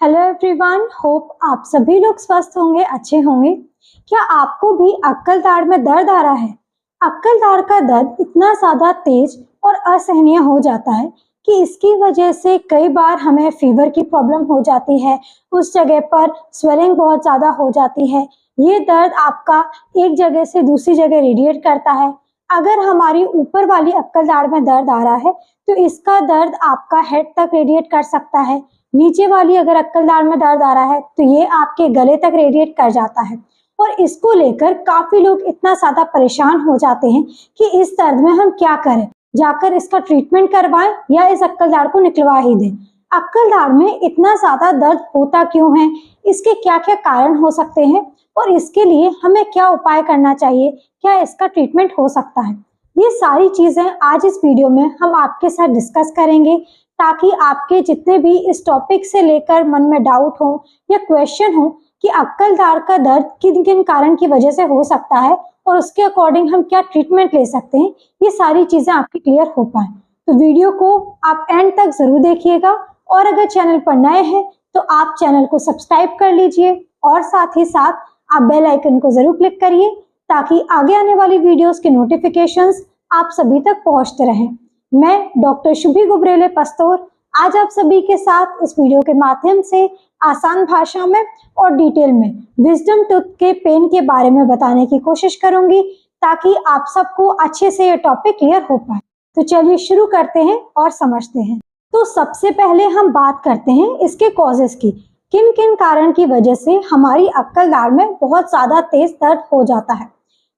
Hello everyone, hope आप सभी लोग स्वस्थ होंगे, अच्छे होंगे। क्या आपको भी अक्कल दाढ़ में दर्द आ रहा है? अक्कल दाढ़ का दर्द इतना ज़्यादा तेज और असहनीय हो जाता है कि इसकी वजह से कई बार हमें फीवर की प्रॉब्लम हो जाती है। उस जगह पर स्वेलिंग बहुत ज़्यादा हो जाती है। ये दर्द आपका एक जगह से दूसरी जगह रेडिएट करता है। अगर हमारी ऊपर वाली अक्कल दाढ़ में दर्द आ रहा है तो इसका दर्द आपका हेड तक रेडिएट कर सकता है। नीचे वाली अगर अक्कल दाढ़ में दर्द आ रहा है तो ये आपके गले तक रेडिएट कर जाता है। और इसको लेकर काफी लोग इतना ज्यादा परेशान हो जाते हैं कि इस दर्द में हम क्या करें, जाकर इसका ट्रीटमेंट करवाएं या इस अक्कल दाढ़ को निकलवा ही दें। अक्कल दाढ़ में इतना ज्यादा दर्द होता क्यों है, इसके क्या क्या कारण हो सकते हैं और इसके लिए हमें क्या उपाय करना चाहिए, क्या इसका ट्रीटमेंट हो सकता है, ये सारी चीजें आज इस वीडियो में हम आपके साथ डिस्कस करेंगे, ताकि आपके जितने भी इस टॉपिक से लेकर मन में डाउट हो या क्वेश्चन हो कि अक्कल दाढ़ का दर्द किन किन कारण की वजह से हो सकता है और उसके अकॉर्डिंग हम क्या ट्रीटमेंट ले सकते हैं, ये सारी चीजें आपकी क्लियर हो पाए। तो वीडियो को आप एंड तक जरूर देखिएगा और अगर चैनल पर नए हैं तो आप चैनल को सब्सक्राइब कर लीजिए और साथ ही साथ आप बेल आइकन को जरूर क्लिक करिए ताकि आगे आने वाली वीडियोस के नोटिफिकेशंस आप सभी तक पहुंचते रहें। मैं डॉक्टर शुभी गुबरेले पस्तोर आज आप सभी के साथ इस वीडियो के माध्यम से आसान भाषा में और डिटेल में विजडम टूथ के पेन के बारे में बताने की कोशिश करूंगी, ताकि आप सबको अच्छे से ये टॉपिक क्लियर हो पाए। तो चलिए शुरू करते हैं और समझते हैं। तो सबसे पहले हम बात करते हैं इसके कॉजेस की, किन किन कारण की वजह से हमारी अक्कल दाढ़ में बहुत ज्यादा तेज दर्द हो जाता है।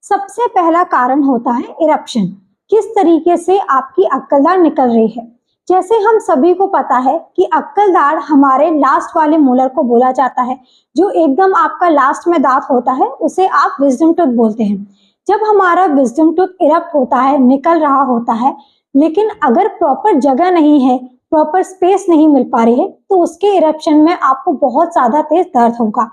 सबसे पहला कारण होता है इरप्शन। किस तरीके से आपकी अक्कल दाढ़ निकल रही है। जैसे हम सभी को पता है कि अक्कल दाढ़ हमारे लास्ट वाले मोलर को बोला जाता है, जो एकदम आपका लास्ट में दांत होता है उसे आप विजडम टूथ बोलते हैं। जब हमारा विजडम टूथ इरप्ट होता है, निकल रहा होता है, लेकिन अगर प्रॉपर जगह नहीं है, प्रॉपर स्पेस नहीं मिल पा रही है, तो उसके इरप्शन में आपको बहुत ज्यादा तेज दर्द होगा।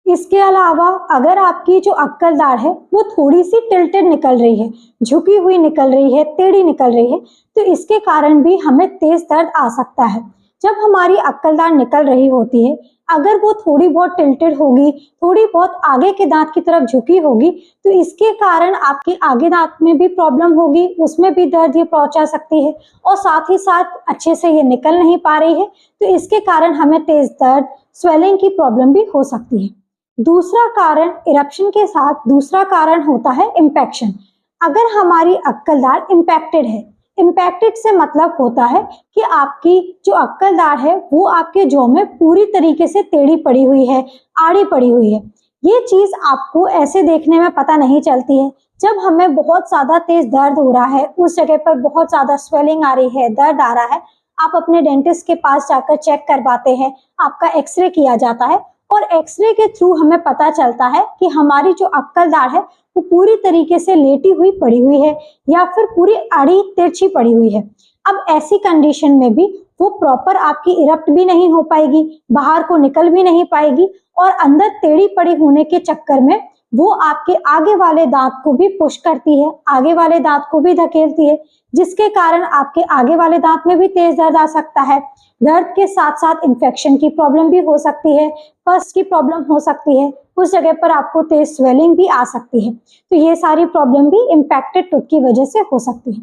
इसके अलावा अगर आपकी जो अक्कल दाढ़ है वो थोड़ी सी टिल्टेड निकल रही है, झुकी हुई निकल रही है, टेढ़ी निकल रही है, तो इसके कारण भी हमें तेज दर्द आ सकता है। जब हमारी अक्कल दाढ़ निकल रही होती है, अगर वो थोड़ी बहुत टिल्टेड होगी, थोड़ी बहुत आगे के दांत की तरफ झुकी होगी, तो इसके कारण आपके आगे दांत में भी प्रॉब्लम होगी, उसमें भी दर्द ये पहुंचा सकती है और साथ ही साथ अच्छे से ये निकल नहीं पा रही है, तो इसके कारण हमें तेज दर्द, स्वेलिंग की प्रॉब्लम भी हो सकती है। दूसरा कारण इरप्शन के साथ दूसरा कारण होता है इम्पैक्शन। अगर हमारी अक्कल दाढ़ इम्पैक्टेड है, इम्पैक्टेड से मतलब होता है कि आपकी जो अक्कल दाढ़ है वो आपके जॉ में पूरी तरीके से टेढ़ी पड़ी हुई है, आड़ी पड़ी हुई है। ये चीज आपको ऐसे देखने में पता नहीं चलती है। जब हमें बहुत ज्यादा तेज दर्द हो रहा है, उस जगह पर बहुत ज्यादा स्वेलिंग आ रही है, दर्द आ रहा है, आप अपने डेंटिस्ट के पास जाकर चेक करवाते हैं, आपका एक्सरे किया जाता है और एक्सरे के थ्रू हमें पता चलता है कि हमारी जो अक्कल दाढ़ है वो पूरी तरीके से लेटी हुई पड़ी हुई है या फिर पूरी आड़ी तिरछी पड़ी हुई है। अब ऐसी कंडीशन में भी वो प्रॉपर आपकी इरप्ट भी नहीं हो पाएगी, बाहर को निकल भी नहीं पाएगी और अंदर टेढ़ी पड़ी होने के चक्कर में वो आपके आगे वाले दांत को भी पुश करती है, आगे वाले दांत को भी धकेलती है, जिसके कारण आपके आगे वाले दांत में भी तेज दर्द आ सकता है। दर्द के साथ साथ इन्फेक्शन की प्रॉब्लम भी हो सकती है, पस की प्रॉब्लम हो सकती है, उस जगह पर आपको तेज स्वेलिंग भी आ सकती है। तो ये सारी प्रॉब्लम भी इम्पैक्टेड टूथ की वजह से हो सकती है।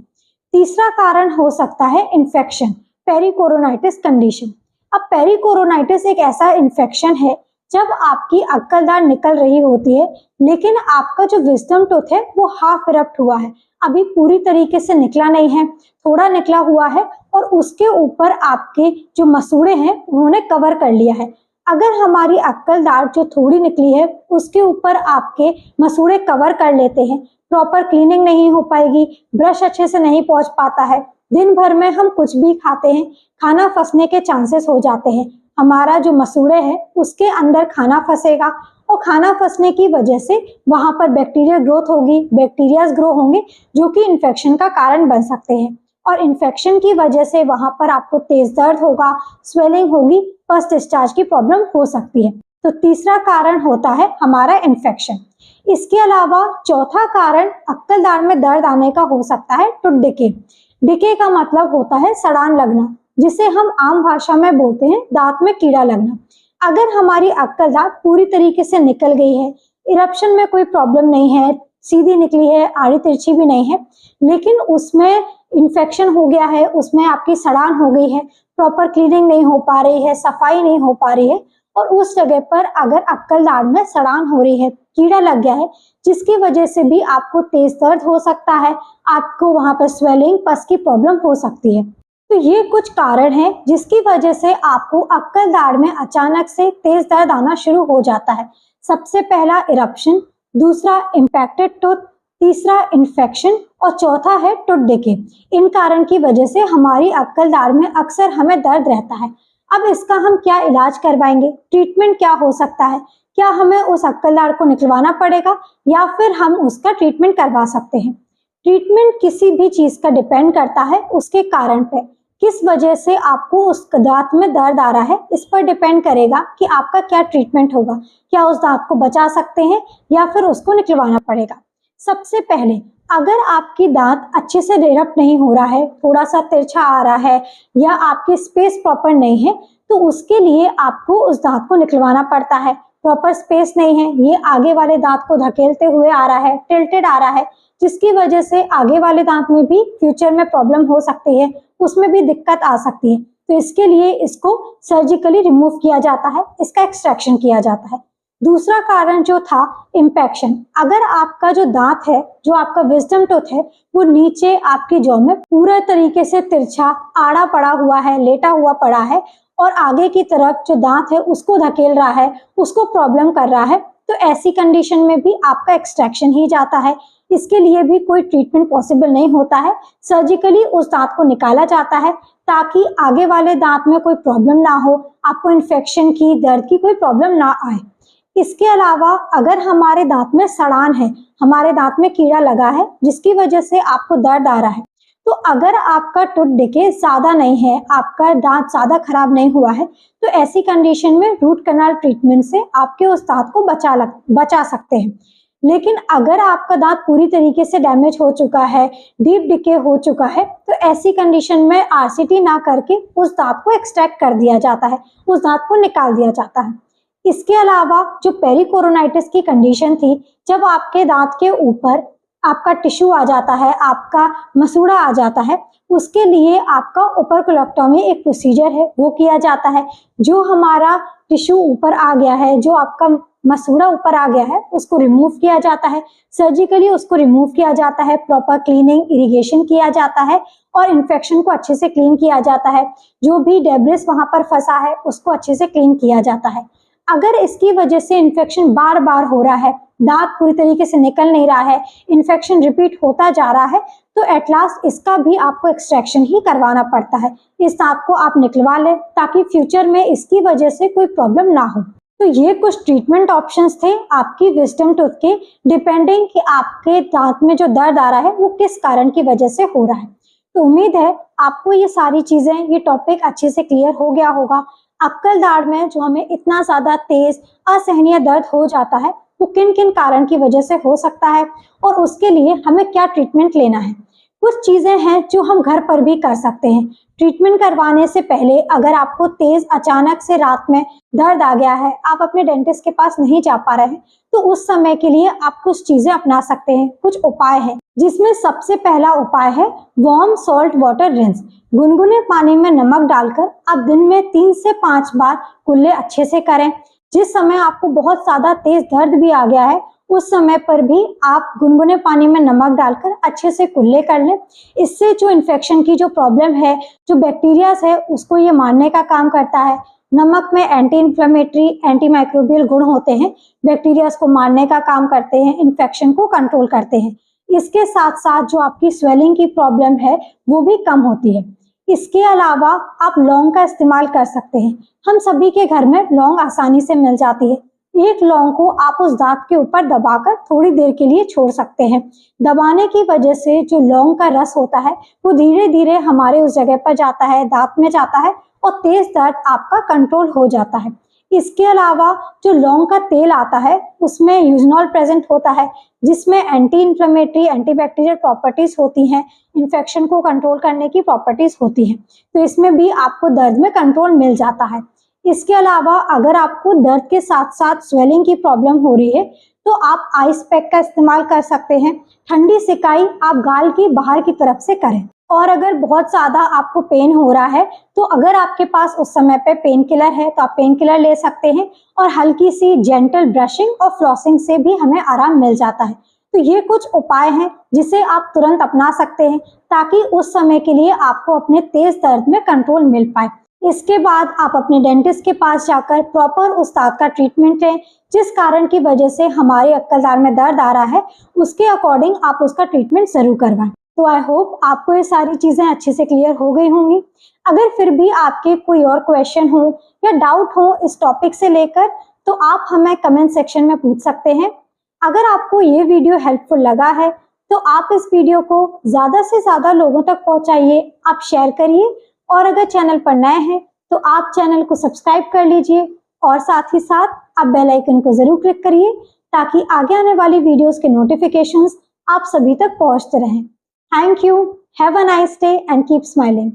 तीसरा कारण हो सकता है इन्फेक्शन, पेरिकोरोनाइटिस कंडीशन। अब पेरिकोरोनाइटिस एक ऐसा इन्फेक्शन है जब आपकी अक्कल दाढ़ निकल रही होती है, लेकिन आपका जो विजडम टूथ है वो हाफ इरप्ट हुआ है, अभी पूरी तरीके से निकला नहीं है, थोड़ा निकला हुआ है और उसके ऊपर आपके जो मसूड़े हैं उन्होंने कवर कर लिया है। अगर हमारी अक्कल दाढ़ जो थोड़ी निकली है उसके ऊपर आपके मसूड़े कवर कर लेते हैं, प्रॉपर क्लीनिंग नहीं हो पाएगी, ब्रश अच्छे से नहीं पहुंच पाता है, दिन भर में हम कुछ भी खाते हैं, खाना फंसने के चांसेस हो जाते हैं, हमारा जो मसूड़े है उसके अंदर खाना फंसेगा और खाना फंसने की वजह से वहां पर बैक्टीरियल ग्रोथ होगी, बैक्टीरियाज ग्रो होंगे जो कि इन्फेक्शन का कारण बन सकते हैं और इन्फेक्शन की वजह से वहां पर आपको तेज दर्द होगा, स्वेलिंग होगी, पस डिस्चार्ज की प्रॉब्लम हो सकती है। तो तीसरा कारण होता है हमारा इन्फेक्शन। इसके अलावा चौथा कारण अक्कल दाढ़ में दर्द आने का हो सकता है टूथ डिके। डिके का मतलब होता है सड़ान लगना, जिसे हम आम भाषा में बोलते हैं दांत में कीड़ा लगना। अगर हमारी अक्कल दाढ़ पूरी तरीके से निकल गई है, इरप्शन में कोई प्रॉब्लम नहीं है, सीधी निकली है, आड़ी तिरछी भी नहीं है, लेकिन उसमें इन्फेक्शन हो गया है, उसमें आपकी सड़ान हो गई है, प्रॉपर क्लीनिंग नहीं हो पा रही है, सफाई नहीं हो पा रही है, और उस जगह पर अगर अक्कल दाढ़ में सड़ान हो रही है, कीड़ा लग गया है, जिसकी वजह से भी आपको तेज दर्द हो सकता है, आपको वहां पर स्वेलिंग, पस की प्रॉब्लम हो सकती है। तो ये कुछ कारण हैं जिसकी वजह से आपको अक्कल दाढ़ में अचानक से तेज दर्द आना शुरू हो जाता है। सबसे पहला इरप्शन, दूसरा इम्पैक्टेड टूथ, तीसरा इन्फेक्शन और चौथा है टूथ डिके। इन कारण की वजह से हमारी अक्कल दाढ़ में अक्सर हमें दर्द रहता है। अब इसका हम क्या इलाज करवाएंगे, ट्रीटमेंट क्या हो सकता है, क्या हमें उस अक्कल दाढ़ को निकलवाना पड़ेगा या फिर हम उसका ट्रीटमेंट करवा सकते हैं। ट्रीटमेंट किसी भी चीज का डिपेंड करता है उसके कारण पे, किस वजह से आपको उस दांत में दर्द आ रहा है, इस पर डिपेंड करेगा कि आपका क्या ट्रीटमेंट होगा। क्या उस दांत को बचा सकते हैं या फिर उसको निकलवाना पड़ेगा। सबसे पहले अगर आपकी दांत अच्छे से डेवलप नहीं हो रहा है, थोड़ा सा तिरछा आ रहा है या आपकी स्पेस प्रॉपर नहीं है, तो उसके लिए आपको उस दांत को निकलवाना पड़ता है। प्रॉपर स्पेस नहीं है, ये आगे वाले दांत को धकेलते हुए आ रहा है, टिल्टेड आ रहा है, जिसकी वजह से आगे वाले दांत में भी फ्यूचर में प्रॉब्लम हो सकती है, उसमें भी दिक्कत आ सकती है। तो इसके लिए इसको सर्जिकली रिमूव किया जाता है, इसका एक्सट्रैक्शन किया जाता है। दूसरा कारण जो था इम्पैक्शन, अगर आपका जो दांत है, जो आपका विजडम टूथ है, वो नीचे आपकी जॉ में पूरा तरीके से तिरछा आड़ा पड़ा हुआ है, लेटा हुआ पड़ा है और आगे की तरफ जो दांत है उसको धकेल रहा है, उसको प्रॉब्लम कर रहा है, तो ऐसी कंडीशन में भी आपका एक्सट्रैक्शन ही जाता है। इसके लिए भी कोई ट्रीटमेंट पॉसिबल नहीं होता है, सर्जिकली उस दांत को निकाला जाता है ताकि आगे वाले दांत में कोई प्रॉब्लम ना हो, आपको इन्फेक्शन की, दर्द की कोई प्रॉब्लम ना आए। इसके अलावा अगर हमारे दांत में सड़ान है, हमारे दांत में कीड़ा लगा है जिसकी वजह से आपको दर्द आ रहा है, तो अगर आपका टूथ डिके ज्यादा नहीं है, आपका दांत ज्यादा खराब नहीं हुआ है, तो ऐसी कंडीशन में रूट कैनाल ट्रीटमेंट से आपके उस दांत को बचा सकते हैं। लेकिन अगर आपका दांत पूरी तरीके से डैमेज हो चुका है, डीप डिके हो चुका है, तो ऐसी कंडीशन में आरसीटी ना करके उस दांत को एक्सट्रैक्ट कर दिया जाता है, उस दांत को निकाल दिया जाता है। इसके अलावा जो पेरिकोरोनाइटिस की कंडीशन थी, जब आपके दांत के ऊपर आपका टिश्यू आ जाता है, आपका मसूड़ा आ जाता है, उसके लिए आपका ओपर्कुलोक्टोमी एक प्रोसीजर है, वो किया जाता है। जो हमारा टिश्यू ऊपर आ गया है, जो आपका मसूड़ा ऊपर आ गया है, उसको रिमूव किया जाता है, सर्जिकली उसको रिमूव किया जाता है, प्रॉपर क्लीनिंग, इरिगेशन किया जाता है और इन्फेक्शन को अच्छे से क्लीन किया जाता है। जो भी डेब्रिस वहां पर फंसा है उसको अच्छे से क्लीन किया जाता है। अगर इसकी वजह से इन्फेक्शन बार बार हो रहा है, दांत पूरी तरीके से निकल नहीं रहा है, इन्फेक्शन रिपीट होता जा रहा है, तो एट लास्ट इसका भी आपको एक्सट्रैक्शन ही करवाना पड़ता है। इस दांत को आप निकलवा लें ताकि फ्यूचर में इसकी वजह से कोई प्रॉब्लम ना हो। तो ये कुछ ट्रीटमेंट ऑप्शंस थे आपकी विजडम टूथ के, डिपेंडिंग कि आपके दांत में जो दर्द आ रहा है वो किस कारण की वजह से हो रहा है। तो उम्मीद है आपको ये सारी चीजें, ये टॉपिक अच्छे से क्लियर हो गया होगा। अक्कल दाढ़ में जो हमें इतना ज्यादा तेज असहनीय दर्द हो जाता है, वो किन किन कारण की वजह से हो सकता है और उसके लिए हमें क्या ट्रीटमेंट लेना है। कुछ चीजें हैं जो हम घर पर भी कर सकते हैं। ट्रीटमेंट करवाने से पहले अगर आपको तेज अचानक से रात में दर्द आ गया है, आप अपने डेंटिस्ट के पास नहीं जा पा रहे हैं, तो उस समय के लिए आप कुछ चीजें अपना सकते हैं। कुछ उपाय हैं जिसमें सबसे पहला उपाय है वार्म सॉल्ट वाटर रिंस। गुनगुने पानी में नमक डालकर आप दिन में 3 से 5 बार कुल्ले अच्छे से करें। जिस समय आपको बहुत ज्यादा तेज दर्द भी आ गया है, उस समय पर भी आप गुनगुने पानी में नमक डालकर अच्छे से कुल्ले कर लें। इससे जो इन्फेक्शन की जो प्रॉब्लम है, जो बैक्टीरियाज है, उसको ये मारने का काम करता है। नमक में एंटी इन्फ्लेमेटरी, एंटी माइक्रोबियल गुण होते हैं, बैक्टीरियाज को मारने का काम करते हैं, इन्फेक्शन को कंट्रोल करते हैं। इसके साथ साथ जो आपकी स्वेलिंग की प्रॉब्लम है वो भी कम होती है। इसके अलावा आप लौंग का इस्तेमाल कर सकते हैं। हम सभी के घर में लौंग आसानी से मिल जाती है। एक लौंग को आप उस दांत के ऊपर दबाकर थोड़ी देर के लिए छोड़ सकते हैं। दबाने की वजह से जो लौंग का रस होता है वो धीरे धीरे हमारे उस जगह पर जाता है, दांत में जाता है और तेज दर्द आपका कंट्रोल हो जाता है। इसके अलावा जो लौंग का तेल आता है उसमें यूजनॉल प्रेजेंट होता है, जिसमें एंटी इन्फ्लेमेटरी, एंटीबैक्टीरियल प्रॉपर्टीज होती हैं, इन्फेक्शन को कंट्रोल करने की प्रॉपर्टीज होती हैं। तो इसमें भी आपको दर्द में कंट्रोल मिल जाता है। इसके अलावा अगर आपको दर्द के साथ साथ स्वेलिंग की प्रॉब्लम हो रही है तो आप आइस पैक का इस्तेमाल कर सकते हैं। ठंडी सिकाई आप गाल की बाहर की तरफ से करें। और अगर बहुत ज़्यादा आपको पेन हो रहा है तो अगर आपके पास उस समय पे पेन किलर है तो आप पेन किलर ले सकते हैं और हल्की सी जेंटल ब्रशिंग और फ्लॉसिंग से भी हमें आराम मिल जाता है। तो ये कुछ उपाय हैं जिसे आप तुरंत अपना सकते हैं ताकि उस समय के लिए आपको अपने तेज दर्द में कंट्रोल मिल पाए। इसके बाद आप अपने डेंटिस्ट के पास जाकर प्रॉपर उस्ताद का ट्रीटमेंट लें। जिस कारण की वजह से हमारे अक्कलदार में दर्द आ रहा है उसके अकॉर्डिंग आप उसका ट्रीटमेंट जरूर करवाएं। तो आई होप आपको ये सारी चीजें अच्छे से क्लियर हो गई होंगी। अगर फिर भी आपके कोई और क्वेश्चन हो या डाउट हो इस टॉपिक से लेकर तो आप हमें कमेंट सेक्शन में पूछ सकते हैं। अगर आपको ये वीडियो हेल्पफुल लगा है तो आप इस वीडियो को ज़्यादा से ज़्यादा लोगों तक पहुंचाइए, आप शेयर करिए और अगर चैनल पर नए हैं तो आप चैनल को सब्सक्राइब कर लीजिए और साथ ही साथ आप बेल आइकन को ज़रूर क्लिक करिए ताकि आगे आने वाली वीडियोस के नोटिफिकेशंस आप सभी तक पहुंचते रहें। Thank you, have a nice day and keep smiling.